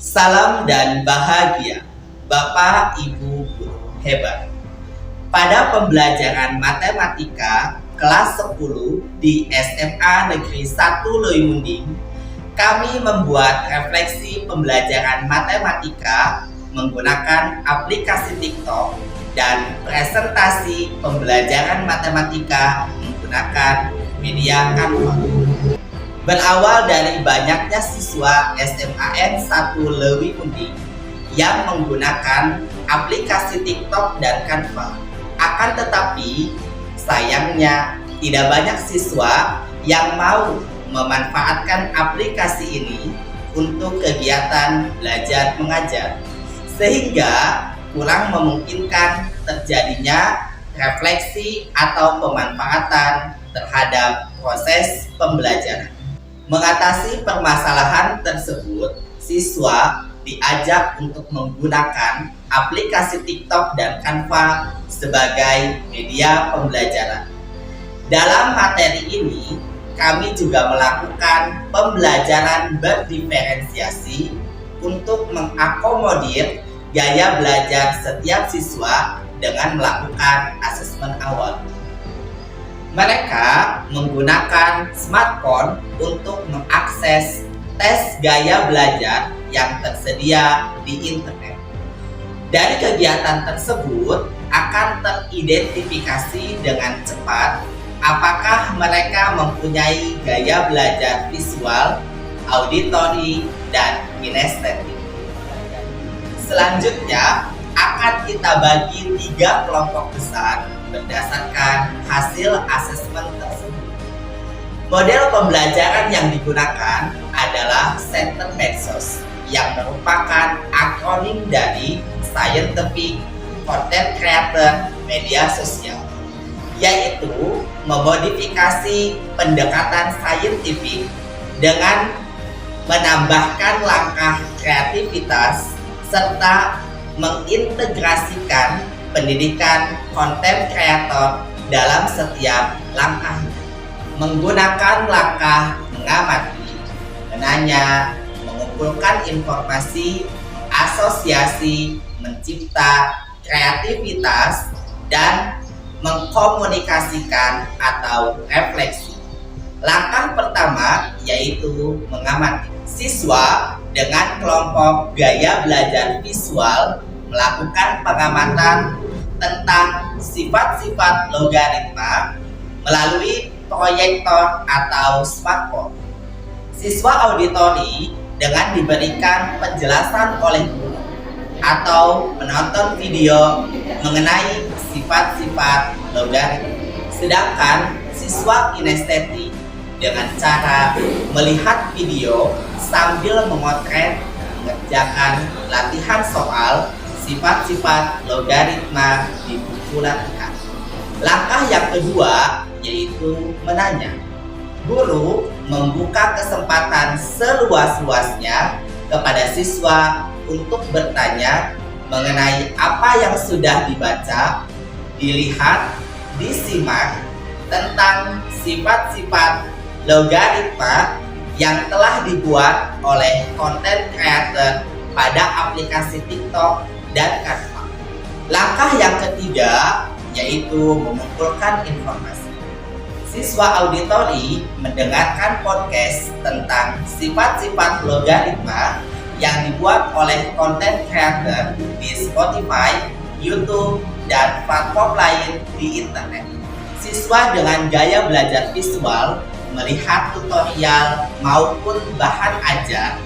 Salam dan bahagia, Bapak Ibu guru hebat. Pada pembelajaran matematika kelas 10 di SMA Negeri 1 Loimunding, kami membuat refleksi pembelajaran matematika menggunakan aplikasi TikTok dan presentasi pembelajaran matematika menggunakan media Canva. Berawal dari banyaknya siswa SMAN 1 Loimunding yang menggunakan aplikasi TikTok dan Canva. Akan tetapi, sayangnya tidak banyak siswa yang mau memanfaatkan aplikasi ini untuk kegiatan belajar mengajar, sehingga kurang memungkinkan terjadinya refleksi atau pemanfaatan terhadap proses pembelajaran. Mengatasi permasalahan tersebut, siswa diajak untuk menggunakan aplikasi TikTok dan Canva sebagai media pembelajaran. Dalam materi ini, kami juga melakukan pembelajaran berdiferensiasi untuk mengakomodir gaya belajar setiap siswa dengan melakukan asesmen awal. Mereka menggunakan smartphone untuk mengakses tes gaya belajar yang tersedia di internet. Dari kegiatan tersebut akan teridentifikasi dengan cepat apakah mereka mempunyai gaya belajar visual, auditori, dan kinestetik. Selanjutnya akan kita bagi 3 kelompok besar berdasarkan hasil asesmen tersebut. Model pembelajaran yang digunakan adalah Center Medsos yang merupakan akronim dari Scientific Content Creator Media Sosial, yaitu memodifikasi pendekatan saintifik dengan menambahkan langkah kreativitas serta mengintegrasikan pendidikan konten kreator dalam setiap langkah. Menggunakan langkah mengamati, menanya, mengumpulkan informasi, asosiasi, mencipta, kreativitas, dan mengkomunikasikan atau refleksi. Langkah pertama yaitu mengamati. Siswa dengan kelompok gaya belajar visual melakukan pengamatan tentang sifat-sifat logaritma melalui proyektor atau smartphone. Siswa auditori dengan diberikan penjelasan oleh guru atau menonton video mengenai sifat-sifat logaritma. Sedangkan siswa kinestetik dengan cara melihat video sambil memotret mengerjakan latihan soal sifat-sifat logaritma di buku latihan. Langkah yang kedua yaitu menanya. Guru membuka kesempatan seluas-luasnya kepada siswa untuk bertanya mengenai apa yang sudah dibaca, dilihat, disimak tentang sifat-sifat logaritma yang telah dibuat oleh konten creator pada aplikasi TikTok dan Canva. Langkah yang ketiga yaitu mengumpulkan informasi. Siswa auditori mendengarkan podcast tentang sifat-sifat logaritma yang dibuat oleh konten creator di Spotify, YouTube, dan platform lain di internet. Siswa dengan gaya belajar visual melihat tutorial maupun bahan ajar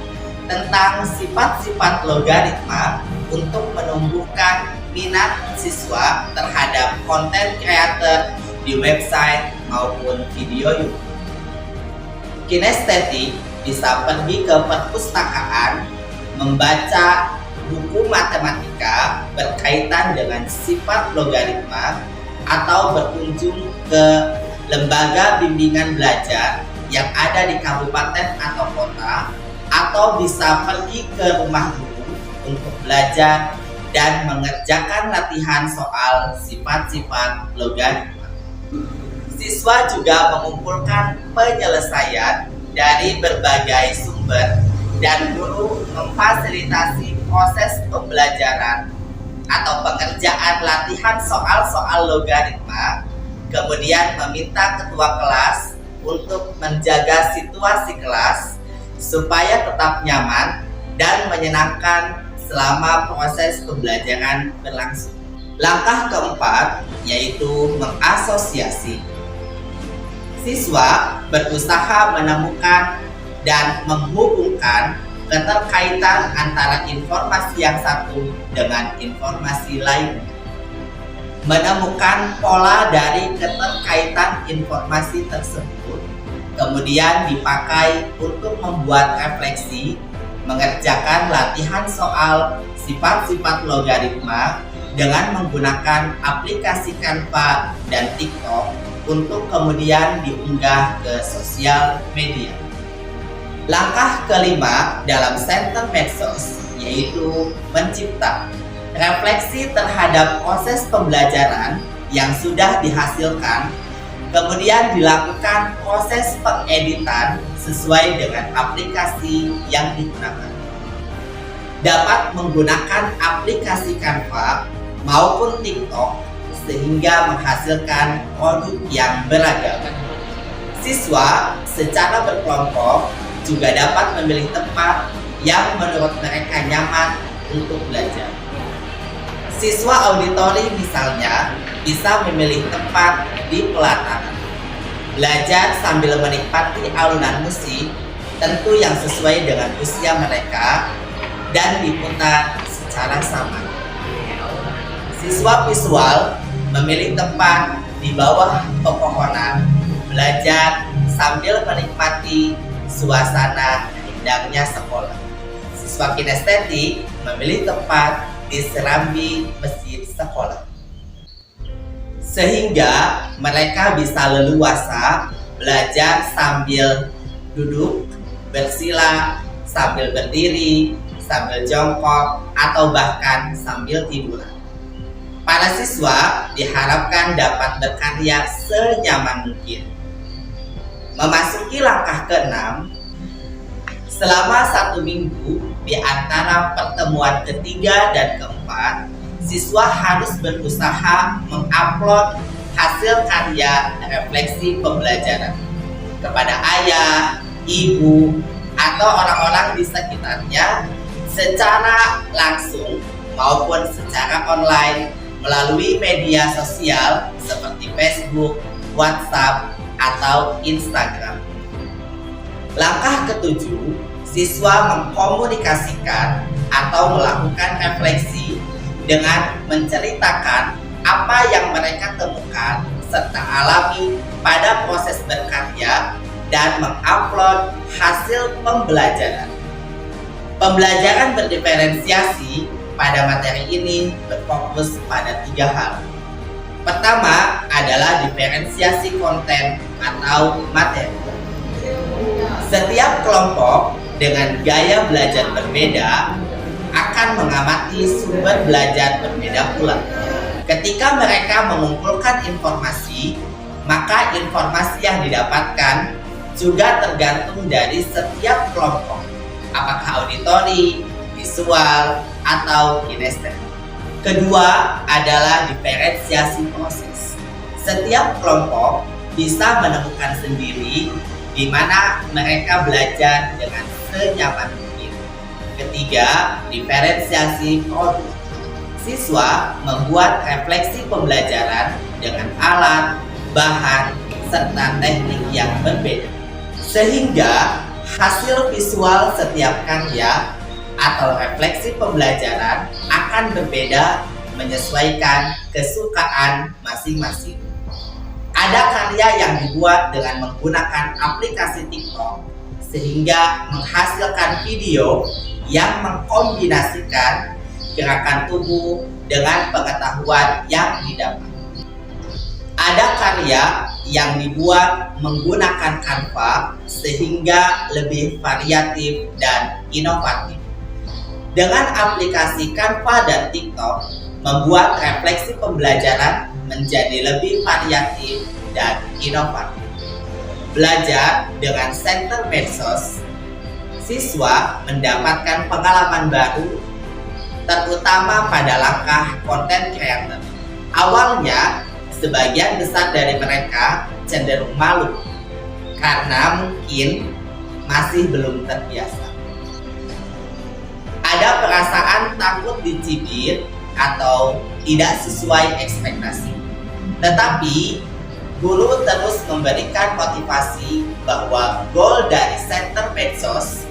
tentang sifat-sifat logaritma untuk menumbuhkan minat siswa terhadap konten kreator di website maupun video YouTube. Kinestetik bisa pergi ke perpustakaan, membaca buku matematika berkaitan dengan sifat logaritma, atau berkunjung ke lembaga bimbingan belajar yang ada di kabupaten atau kota, atau bisa pergi ke rumah guru untuk belajar dan mengerjakan latihan soal sifat-sifat logaritma. Siswa juga mengumpulkan penyelesaian dari berbagai sumber dan guru memfasilitasi proses pembelajaran atau pengerjaan latihan soal-soal logaritma, kemudian meminta ketua kelas untuk menjaga situasi kelas supaya tetap nyaman dan menyenangkan selama proses pembelajaran berlangsung. Langkah keempat yaitu mengasosiasi. Siswa berusaha menemukan dan menghubungkan keterkaitan antara informasi yang satu dengan informasi lain. Menemukan pola dari keterkaitan informasi tersebut, kemudian dipakai untuk membuat refleksi, mengerjakan latihan soal sifat-sifat logaritma dengan menggunakan aplikasi Canva dan TikTok untuk kemudian diunggah ke sosial media. Langkah kelima dalam center medsos yaitu mencipta. Refleksi terhadap proses pembelajaran yang sudah dihasilkan, kemudian dilakukan proses pengeditan sesuai dengan aplikasi yang digunakan. Dapat menggunakan aplikasi Canva maupun TikTok sehingga menghasilkan produk yang beragam. Siswa secara berkelompok juga dapat memilih tempat yang menurut mereka nyaman untuk belajar. Siswa auditori misalnya bisa memilih tempat di pelataran. Belajar sambil menikmati alunan musik tentu yang sesuai dengan usia mereka dan diputar secara sama. Siswa visual memilih tempat di bawah pepohonan, belajar sambil menikmati suasana indahnya sekolah. Siswa kinestetik memilih tempat di serambi masjid sekolah, sehingga mereka bisa leluasa belajar sambil duduk, bersila, sambil berdiri, sambil jongkok, atau bahkan sambil tiduran. Para siswa diharapkan dapat berkarya senyaman mungkin. Memasuki langkah ke-6, selama 1 minggu di antara pertemuan ketiga dan keempat, siswa harus berusaha mengupload hasil karya refleksi pembelajaran kepada ayah, ibu, atau orang-orang di sekitarnya secara langsung maupun secara online melalui media sosial seperti Facebook, WhatsApp, atau Instagram. Langkah ke-7, siswa mengkomunikasikan atau melakukan refleksi dengan menceritakan apa yang mereka temukan serta alami pada proses berkarya dan mengupload hasil pembelajaran. Pembelajaran berdiferensiasi pada materi ini berfokus pada 3 hal. Pertama adalah diferensiasi konten atau materi. Setiap kelompok dengan gaya belajar berbeda akan mengamati sumber belajar berbeda pula. Ketika mereka mengumpulkan informasi, maka informasi yang didapatkan juga tergantung dari setiap kelompok, apakah auditori, visual, atau kinestetik. Kedua adalah diferensiasi proses. Setiap kelompok bisa menemukan sendiri di mana mereka belajar dengan senyaman mungkin. Ketiga, diferensiasi produk. Siswa membuat refleksi pembelajaran dengan alat, bahan, serta teknik yang berbeda, sehingga hasil visual setiap karya atau refleksi pembelajaran akan berbeda menyesuaikan kesukaan masing-masing. Ada karya yang dibuat dengan menggunakan aplikasi TikTok sehingga menghasilkan video yang mengkombinasikan gerakan tubuh dengan pengetahuan yang didapat. Ada karya yang dibuat menggunakan Canva sehingga lebih variatif dan inovatif. Dengan aplikasi Canva dan TikTok membuat refleksi pembelajaran menjadi lebih variatif dan inovatif. Belajar dengan center medsos. siswa mendapatkan pengalaman baru, terutama pada langkah konten creator. Awalnya, sebagian besar dari mereka cenderung malu karena mungkin masih belum terbiasa. Ada perasaan takut dicibir atau tidak sesuai ekspektasi. Tetapi, guru terus memberikan motivasi bahwa goal dari center medsos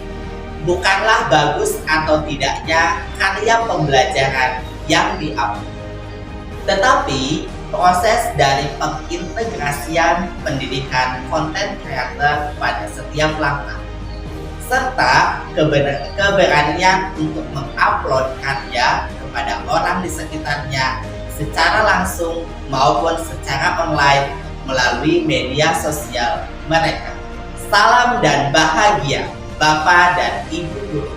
bukanlah bagus atau tidaknya karya pembelajaran yang diupload, tetapi proses dari pengintegrasian pendidikan konten creator pada setiap langkah, serta keberanian untuk mengupload karya kepada orang di sekitarnya secara langsung maupun secara online melalui media sosial mereka. Salam dan bahagia Bapak dan Ibu guru.